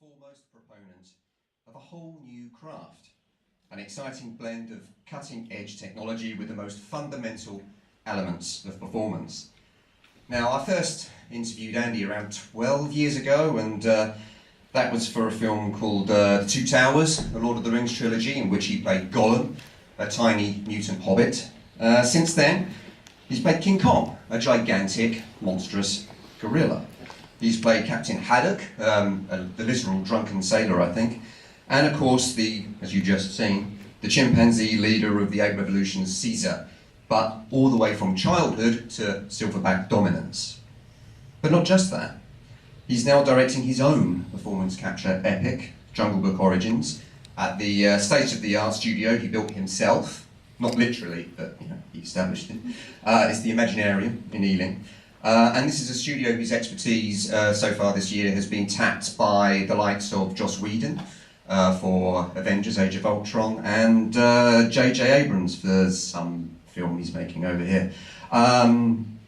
foremost proponent of a whole new craft, an exciting blend of cutting-edge technology with the most fundamental elements of performance. Now, I first interviewed Andy around 12 years ago, and that was for a film called The Two Towers, the Lord of the Rings trilogy, in which he played Gollum, a tiny mutant hobbit. Since then, he's played King Kong, a gigantic, monstrous gorilla. He's played Captain Haddock, the literal drunken sailor, I think, and of course, as you've just seen, the chimpanzee leader of the ape revolution, Caesar, but all the way from childhood to silverback dominance. But not just that. He's now directing his own performance capture epic, Jungle Book Origins, at the state-of-the-art studio he built himself, not literally, but he established it. It's the Imaginarium in Ealing. And this is a studio whose expertise so far this year has been tapped by the likes of Joss Whedon for Avengers Age of Ultron and J.J. Abrams for some film he's making over here,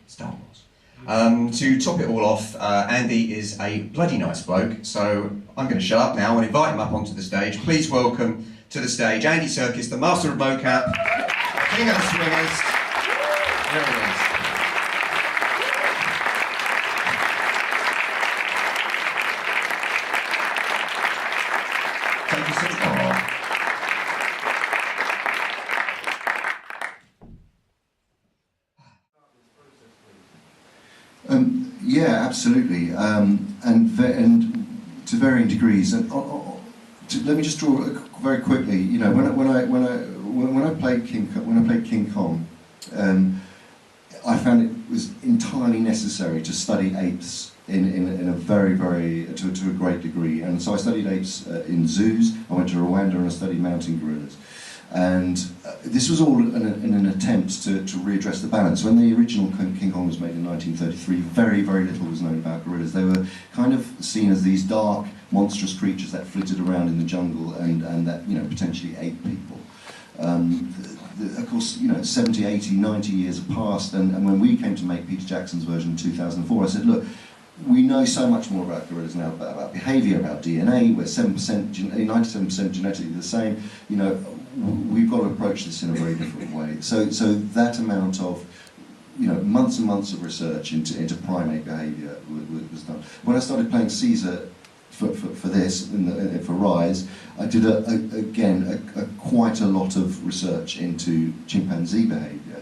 Star Wars. To top it all off, Andy is a bloody nice bloke, so I'm going to shut up now and invite him up onto the stage. Please welcome to the stage Andy Serkis, the master of mocap, king of the swingers. There he is. Take a seat. Yeah, absolutely, and to varying degrees. And let me just draw very quickly. When I played King Kong, I found it was entirely necessary to study apes in a very to a great degree. And so I studied apes in zoos. I went to Rwanda and I studied mountain gorillas. And this was all in an attempt to readdress the balance. When the original King Kong was made in 1933, very little was known about gorillas. They were kind of seen as these dark, monstrous creatures that flitted around in the jungle and that potentially ate people. Of course, 70, 80, 90 years have passed, and when we came to make Peter Jackson's version in 2004, I said, look, we know so much more about gorillas now, about behaviour, about DNA. We're 97% genetically the same. We've got to approach this in a very different way. So that amount of months and months of research into primate behaviour was done. When I started playing Caesar for this, for Rise, I did quite a lot of research into chimpanzee behaviour.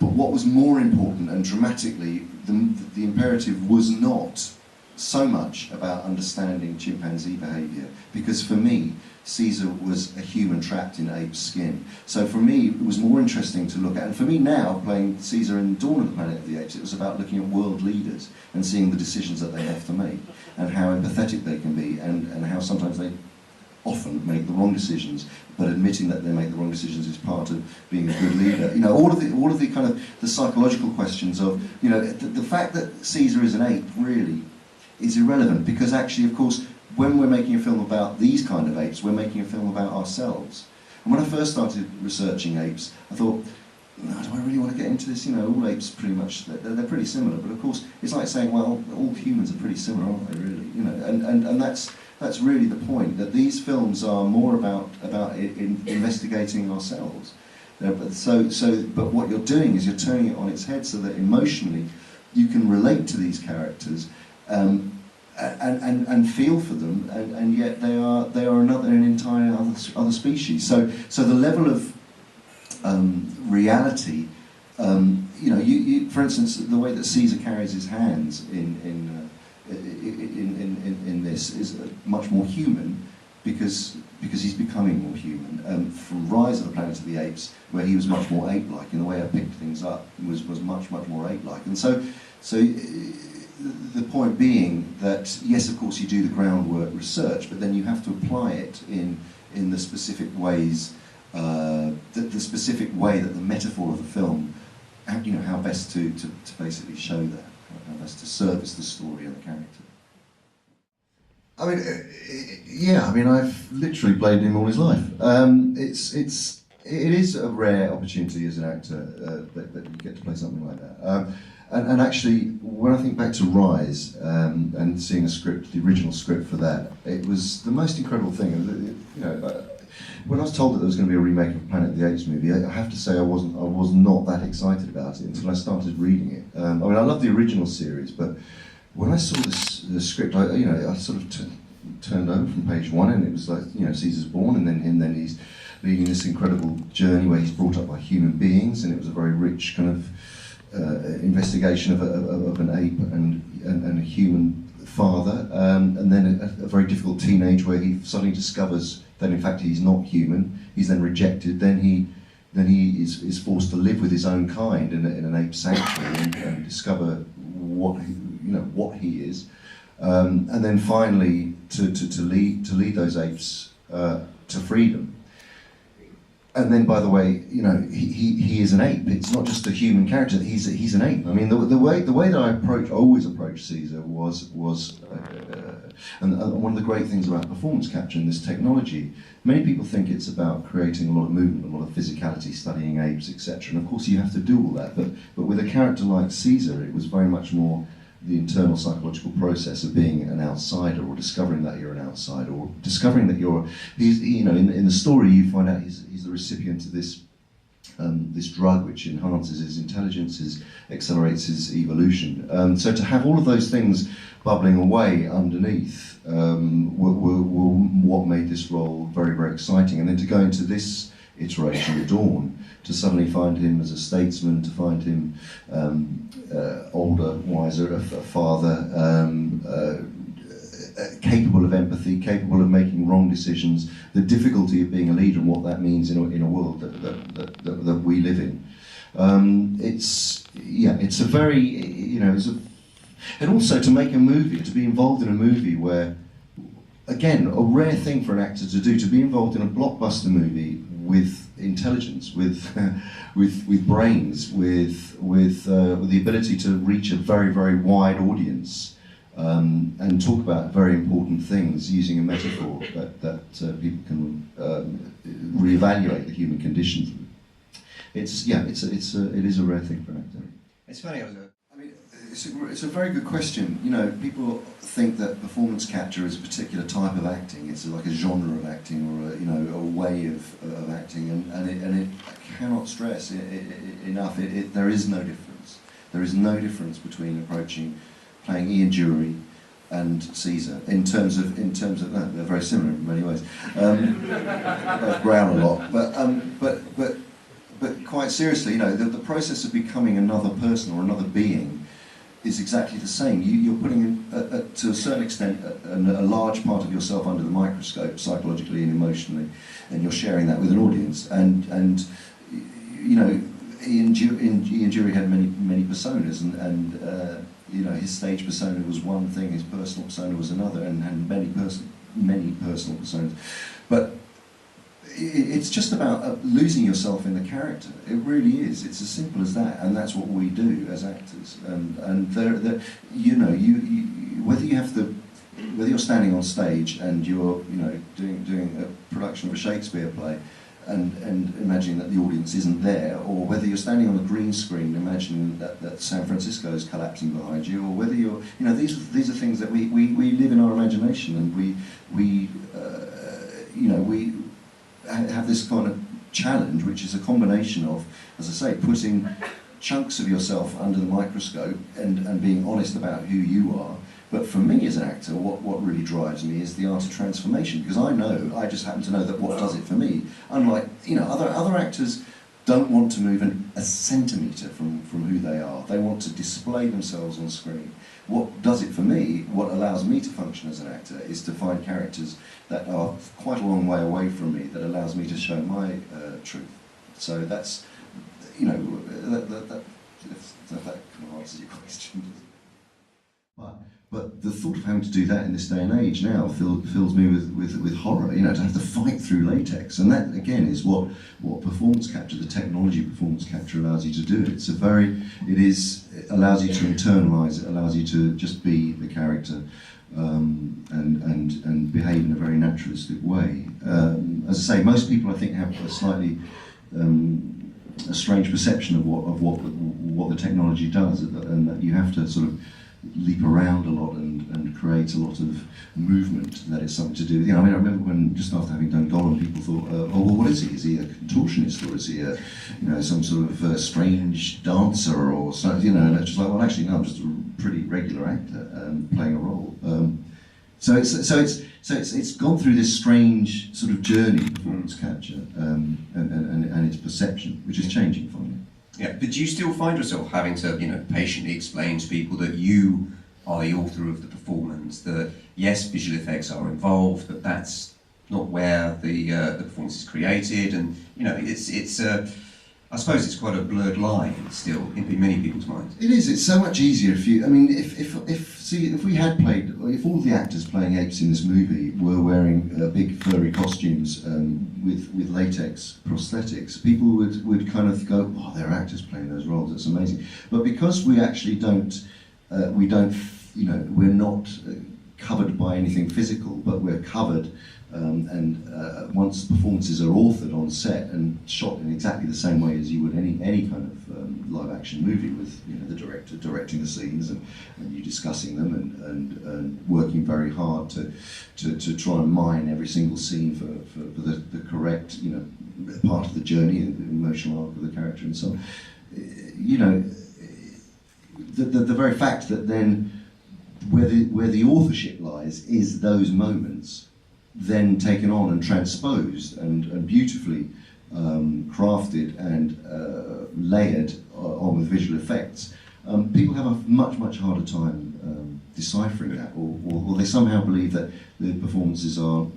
But what was more important, and dramatically, the imperative was not so much about understanding chimpanzee behaviour, because for me, Caesar was a human trapped in ape skin. So for me, it was more interesting to look at, and for me now, playing Caesar in Dawn of the Planet of the Apes, it was about looking at world leaders and seeing the decisions that they have to make, and how empathetic they can be, and how sometimes they often make the wrong decisions, but admitting that they make the wrong decisions is part of being a good leader. All of the kind of the psychological questions of, the fact that Caesar is an ape really is irrelevant, because actually, of course, when we're making a film about these kind of apes, we're making a film about ourselves. And when I first started researching apes, I thought, no, do I really want to get into this? All apes pretty much, they're pretty similar. But of course, it's like saying, well, all humans are pretty similar, aren't they, really? And that's really the point, that these films are more about investigating ourselves. But what you're doing is you're turning it on its head so that emotionally you can relate to these characters and feel for them, and yet they are an entire other species. So the level of reality, for instance, the way that Caesar carries his hands in this is much more human, because he's becoming more human. From Rise of the Planet of the Apes, where he was much more ape-like, in the way I picked things up, was much more ape-like. And so the point being that, yes, of course, you do the groundwork research, but then you have to apply it in the specific ways, the specific way that the metaphor of the film, how best to basically show that, how best to service the story and the character. I've literally played him all his life. it is a rare opportunity as an actor that you get to play something like that. And actually, when I think back to Rise and seeing a script, the original script for that, it was the most incredible thing. You know, when I was told that there was going to be a remake of Planet of the Apes movie, I have to say I was not that excited about it until I started reading it. I mean, I love the original series, but when I saw the script, I sort of turned over from page one, and it was like, you know, Caesar's born, and then he's leading this incredible journey where he's brought up by human beings, and it was a very rich kind of investigation of an ape and a human father, and then a very difficult teenage where he suddenly discovers that in fact he's not human. He's then rejected. Then he is forced to live with his own kind in an ape sanctuary and discover what he is, and then finally to lead those apes to freedom. And then, by the way, you know, he is an ape. It's not just a human character. He's an ape. I mean, the way that I always approached Caesar was and one of the great things about performance capture and this technology. Many people think it's about creating a lot of movement, a lot of physicality, studying apes, etc. And of course, you have to do all that. But with a character like Caesar, it was very much more the internal psychological process of being an outsider, or discovering that you're an outsider, or discovering that in the story you find out he's the recipient of this drug which enhances his intelligence, accelerates his evolution. So to have all of those things bubbling away underneath were what made this role very, very exciting. And then to go into this iteration, Dawn, to suddenly find him as a statesman, to find him older, wiser, a father, capable of empathy, capable of making wrong decisions, the difficulty of being a leader and what that means in a world that we live in. It's a very, and also to make a movie, to be involved in a movie where, again, a rare thing for an actor to do, to be involved in a blockbuster movie with intelligence, with brains, with the ability to reach a very, very wide audience, and talk about very important things using a metaphor that people can reevaluate the human condition. It is a rare thing for an actor. It's funny. It's a very good question. You know, people think that performance capture is a particular type of acting. It's like a genre of acting, or a way of acting, and it I cannot stress enough. There is no difference. There is no difference between playing Ian Dury and Caesar in terms of no, they're very similar in many ways. Both growl a lot, but quite seriously, the process of becoming another person or another being is exactly the same. You're putting in, to a certain extent, a large part of yourself under the microscope, psychologically and emotionally, and you're sharing that with an audience. And Ian Dury had many personas, and his stage persona was one thing, his personal persona was another, and many personal personas. But it's just about losing yourself in the character. It really is. It's as simple as that, and that's what we do as actors. And whether you're standing on stage and you're doing a production of a Shakespeare play, and imagining that the audience isn't there, or whether you're standing on a green screen imagining that San Francisco is collapsing behind you, or whether you're these are things that we live in our imagination, and we have this kind of challenge, which is a combination of, as I say, putting chunks of yourself under the microscope and being honest about who you are. But for me as an actor, what really drives me is the art of transformation, because I just happen to know that what does it for me, unlike other actors don't want to move a centimetre from who they are. They want to display themselves on screen. What does it for me, what allows me to function as an actor, is to find characters that are quite a long way away from me, that allows me to show my truth. So that's, that kind of answers your question. But the thought of having to do that in this day and age now fills me with horror, to have to fight through latex. And that, again, is what performance capture, the technology of performance capture, allows you to do. It allows you to internalise, it allows you to just be the character and behave in a very naturalistic way. As I say, most people, I think, have a slightly a strange perception of what the technology does, and that you have to sort of leap around a lot and create a lot of movement that is something to do with. I mean, I remember when, just after having done Gollum, people thought, oh, well, what is he? Is he a contortionist, or is he a, some sort of strange dancer or something? And it's just like, well, actually, no, I'm just a pretty regular actor playing a role. So it's gone through this strange sort of journey, performance capture, and its perception, which is changing finally. Yeah, but do you still find yourself having to, patiently explain to people that you are the author of the performance, that yes, visual effects are involved, but that's not where the performance is created, and it's I suppose it's quite a blurred line still in many people's minds. It is. It's so much easier if you. I mean, if we had played, if all the actors playing apes in this movie were wearing big furry costumes with latex prosthetics, people would kind of go, "Oh, they're actors playing those roles. It's amazing." But because we actually don't, we're not covered by anything physical, but we're covered. Once performances are authored on set and shot in exactly the same way as you would any kind of live action movie, with the director directing the scenes and you discussing them and working very hard to try and mine every single scene for the correct part of the journey, the emotional arc of the character and so on. The very fact that then where the authorship lies is those moments then taken on and transposed and beautifully crafted and layered on with visual effects. People have a much harder time deciphering that, or they somehow believe that the performances are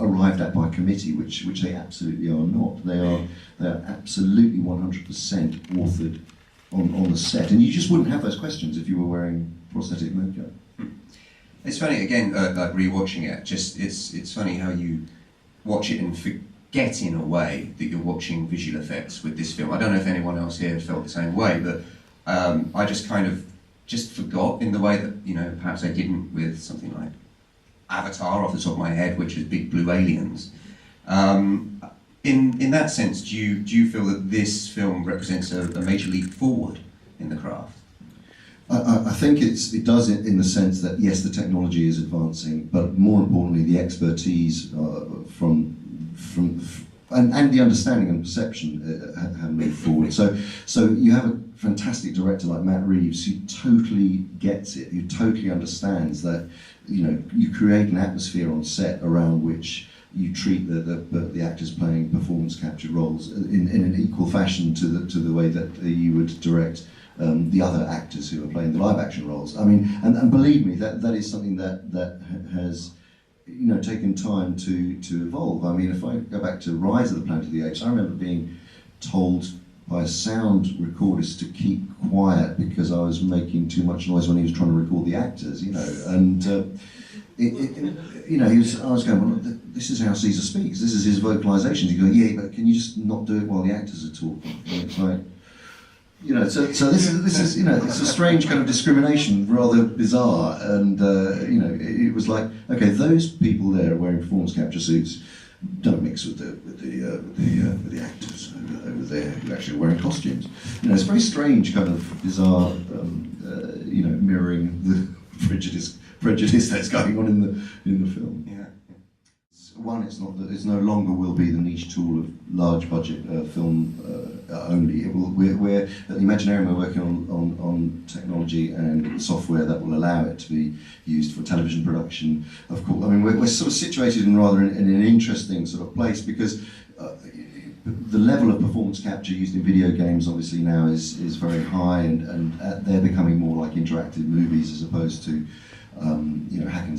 arrived at by committee, which they absolutely are not. They are absolutely 100% authored on the set, and you just wouldn't have those questions if you were wearing prosthetic makeup. It's funny, again, like rewatching it, it's funny how you watch it and forget in a way that you're watching visual effects with this film. I don't know if anyone else here felt the same way, but I just kind of forgot in the way that, perhaps I didn't with something like Avatar off the top of my head, which is big blue aliens. In that sense, do you feel that this film represents a major leap forward in the craft? I think it does in the sense that yes, the technology is advancing, but more importantly, the expertise from the understanding and perception have moved forward. So you have a fantastic director like Matt Reeves who totally gets it, who totally understands that you create an atmosphere on set around which you treat the actors playing performance captured roles in an equal fashion to the way that you would direct the other actors who are playing the live action roles. I mean, and believe me, that is something that has taken time to evolve. I mean, if I go back to Rise of the Planet of the Apes, I remember being told by a sound recordist to keep quiet because I was making too much noise when he was trying to record the actors, and I was going, well, this is how Caesar speaks, this is his vocalizations. You go, yeah, but can you just not do it while the actors are talking? And it's like, so this is it's a strange kind of discrimination, rather bizarre, and it was like, okay, those people there wearing performance capture suits don't mix with the actors over there who actually are wearing costumes. It's a very strange kind of bizarre, mirroring the prejudice that's going on in the film. Yeah. One, it's no longer will be the niche tool of large budget film only. We're at the Imaginarium, we're working on technology and software that will allow it to be used for television production. Of course, I mean we're sort of situated in an interesting sort of place because the level of performance capture used in video games obviously now is very high, and they're becoming more like interactive movies as opposed to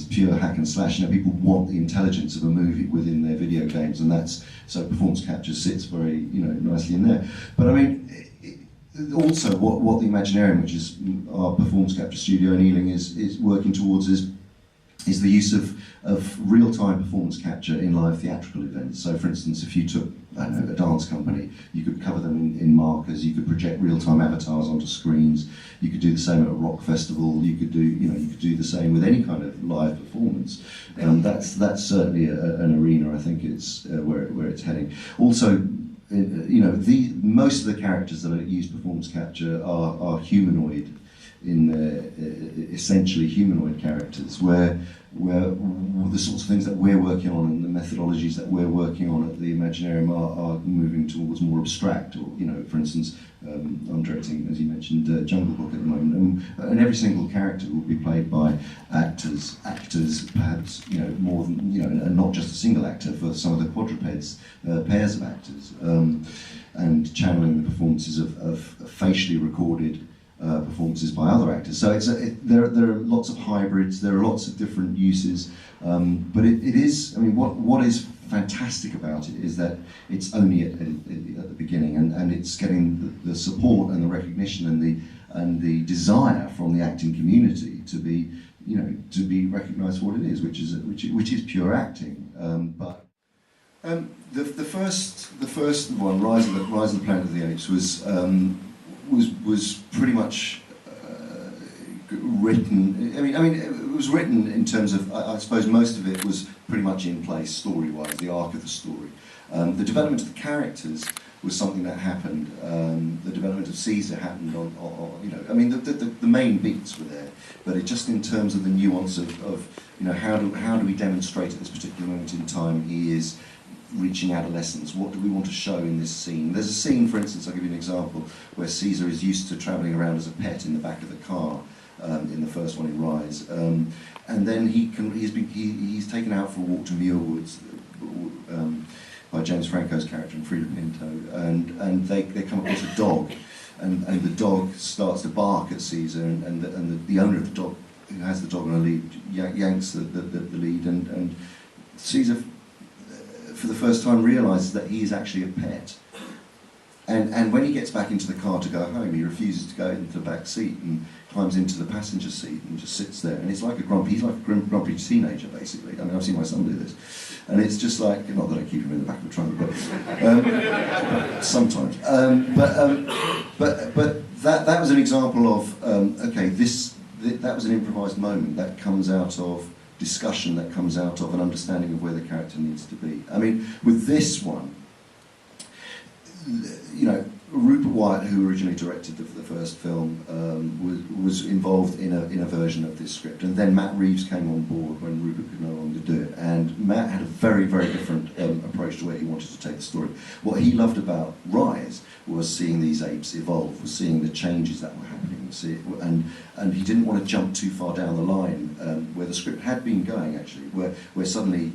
pure hack and slash. People want the intelligence of a movie within their video games, and so performance capture sits very nicely in there. But I mean, also what the Imaginarium, which is our performance capture studio in Ealing, is working towards is the use of real-time performance capture in live theatrical events. So, for instance, if you took I don't know, a dance company. You could cover them in markers. You could project real-time avatars onto screens. You could do the same at a rock festival. You could do the same with any kind of live performance. That's certainly an arena. I think it's where it's heading. Also, most of the characters that use performance capture are humanoid, essentially humanoid characters, where the sorts of things that we're working on and the methodologies that we're working on at the Imaginarium are moving towards more abstract. Or, for instance, I'm directing, as you mentioned, Jungle Book at the moment, and every single character will be played by actors, perhaps more than and not just a single actor for some of the quadrupeds, pairs of actors, and channeling the performances of facially recorded performances by other actors. So there are lots of hybrids, there are lots of different uses, but it is, what is fantastic about it is that it's only at the beginning, and it's getting the support and the recognition and the desire from the acting community to be recognised for what it is, which is pure acting. The first one, Rise of the Planet of the Apes, was pretty much written. It was written in terms of, I suppose most of it was pretty much in place story-wise, the arc of the story. The development of the characters was something that happened. The development of Caesar happened the main beats were there, but it just in terms of the nuance of how do we demonstrate at this particular moment in time he is reaching adolescence. What do we want to show in this scene? There's a scene, for instance, I'll give you an example, where Caesar is used to travelling around as a pet in the back of the car in the first one in Rise, and then he's taken out for a walk to Muir Woods by James Franco's character and Frida Pinto, and they come across a dog, and the dog starts to bark at Caesar, and the owner of the dog, who has the dog on a lead, yanks the lead, and Caesar, for the first time, realises that he is actually a pet. And when he gets back into the car to go home, he refuses to go into the back seat and climbs into the passenger seat and just sits there. And he's like a grumpy teenager, basically. I've seen my son do this. And it's just like, not that I keep him in the back of the trunk, but sometimes. But that was an example of, that was an improvised moment that comes out of discussion, that comes out of an understanding of where the character needs to be. With this one, Rupert Wyatt, who originally directed the first film, was involved in a version of this script, and then Matt Reeves came on board when Rupert could no longer do it. And Matt had a very, very different approach to where he wanted to take the story. What he loved about Rise was seeing these apes evolve, was seeing the changes that were happening, and he didn't want to jump too far down the line where the script had been going, actually, where suddenly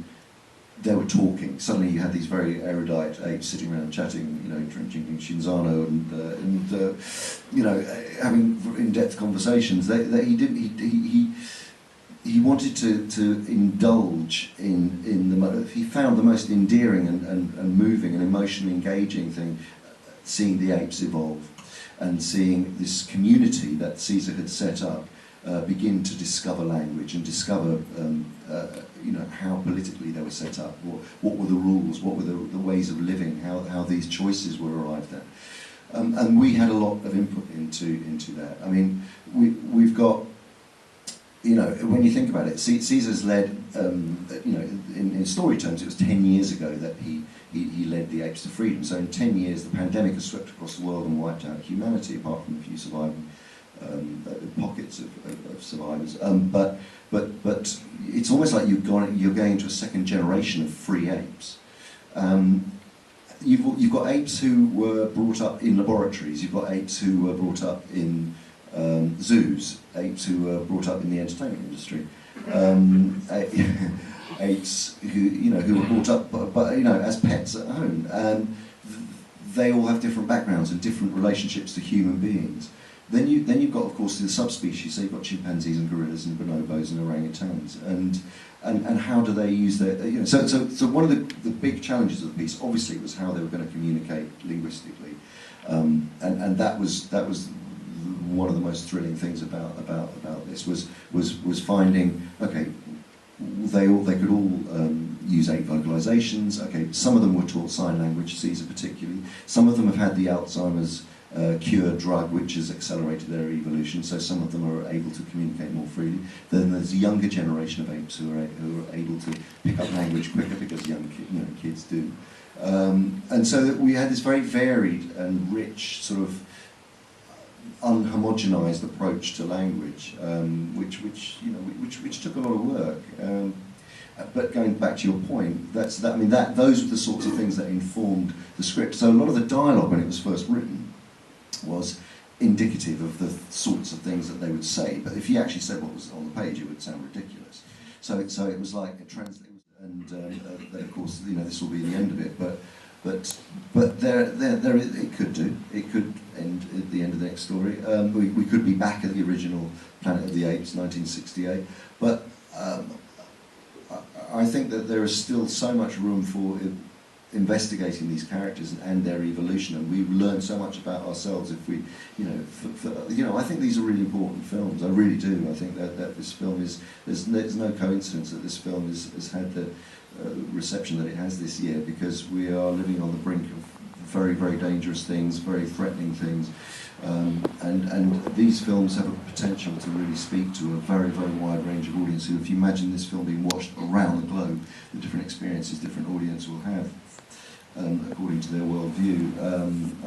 they were talking. Suddenly you had these very erudite apes sitting around chatting, drinking Shinzano and having in-depth conversations. He wanted to indulge in he found the most endearing and moving and emotionally engaging thing, seeing the apes evolve and seeing this community that Caesar had set up begin to discover language and discover how politically they were set up, what were the rules, what were the ways of living, how these choices were arrived at. And we had a lot of input into that. We've got, when you think about it, Caesar's led, in story terms, it was 10 years ago that he led the Apes to Freedom. So in 10 years, the pandemic has swept across the world and wiped out humanity, apart from a few surviving pockets of survivors. But it's almost like you're going into a second generation of free apes. You've got apes who were brought up in laboratories. You've got apes who were brought up in zoos. Apes who were brought up in the entertainment industry. Apes who were brought up, as pets at home. And they all have different backgrounds and different relationships to human beings. Then you've got, of course, the subspecies. So you've got chimpanzees and gorillas and bonobos and orangutans, and how do they use their So one of the big challenges of the piece, obviously, was how they were going to communicate linguistically, and that was one of the most thrilling things about this was finding, okay, they could all use 8 vocalizations. Okay, some of them were taught sign language, Caesar particularly. Some of them have had the Alzheimer's cure drug, which has accelerated their evolution, so some of them are able to communicate more freely. Then there's a younger generation of apes who are able to pick up language quicker because kids do. And so that we had this very varied and rich, sort of unhomogenized approach to language, which took a lot of work. But going back to your point, those were the sorts of things that informed the script. So a lot of the dialogue when it was first written was indicative of the sorts of things that they would say. But if you actually said what was on the page, it would sound ridiculous. So it was like a and then of course this will be the end of it. But it could end at the end of the next story. We could be back at the original Planet of the Apes, 1968. But I think that there is still so much room for investigating these characters and their evolution, and we learn so much about ourselves if we, I think these are really important films. I really do. I think that this film there's no coincidence that this film has had the reception that it has this year, because we are living on the brink of very, very dangerous things, very threatening things, and these films have a potential to really speak to a very, very wide range of audiences. If you imagine this film being watched around the globe, the different experiences different audience will have, according to their worldview,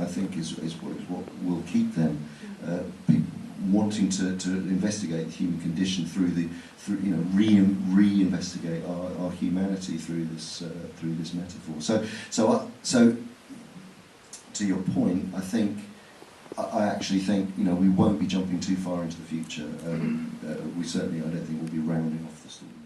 I think is what will keep them wanting to investigate the human condition reinvestigate our humanity through this metaphor. So to your point, I actually think we won't be jumping too far into the future. I don't think we'll be rounding off the story.